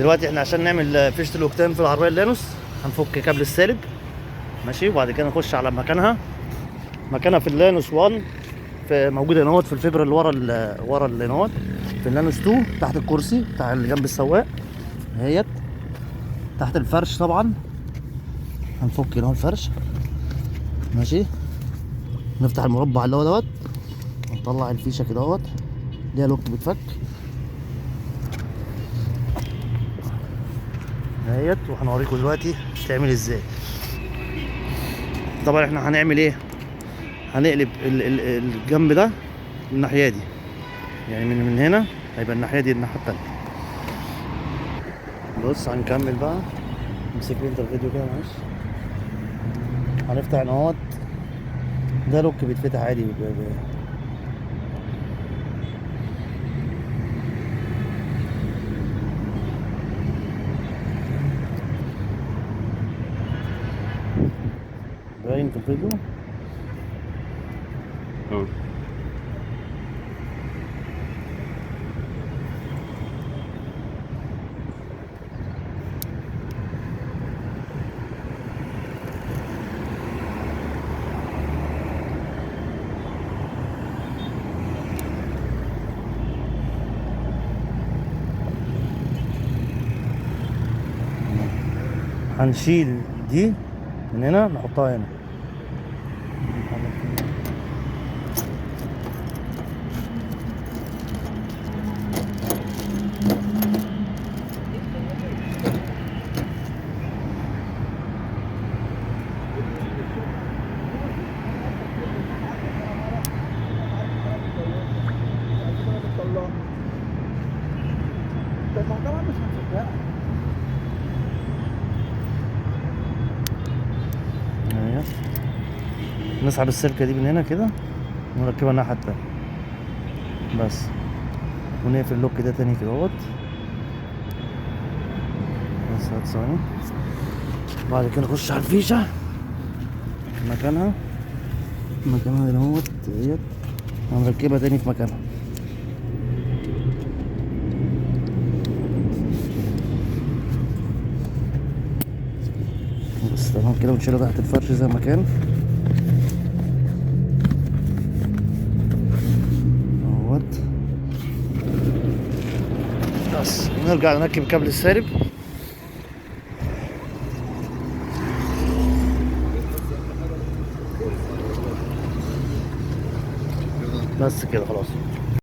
دلوقتي احنا عشان نعمل فيشة الاوكتان في العربيه اللانوس هنفك كابل السالب ماشي، وبعد كده نخش على مكانها في اللانوس 1، في موجوده هنا في الفبره اللي ورا اللي هنا في اللانوس 2 تحت الكرسي بتاع اللي جنب السواق اهيت، تحت الفرش طبعا. هنفك هنا الفرش ماشي، نفتح المربع اللي هو دوت ونطلع الفيشه كده اهوت، ليها لوك بتفك اهيت، وهنوريكم دلوقتي تعمل ازاي. طبعا احنا هنعمل ايه، هنقلب الجنب ده الناحيه دي، يعني من هنا هيبقى الناحيه دي الناحيه التانيه. بص هنكمل بقى، امسك لي انت الفيديو كده معلش. هنفتح هنا اهوت، ده لوك بيتفتح عادي باين في الفيديو. هنشيل دي من هنا نحطها هنا. طبعا مش هنفكها. اهي نسحب السلكه دي من هنا كده ونركبها الناحيه التانيه بس، ونقفل اللوك ده تاني كده اهوت. بس هات ثواني، بعد كده نخش على الفيشه مكانها هنا اهوت اهيت، هنركبها تاني في مكانها. بس تمام كده، ونشيلها تحت الفرش زي ما كان اهوت. بس نرجع نركب الكابل السالب بس كده خلاص.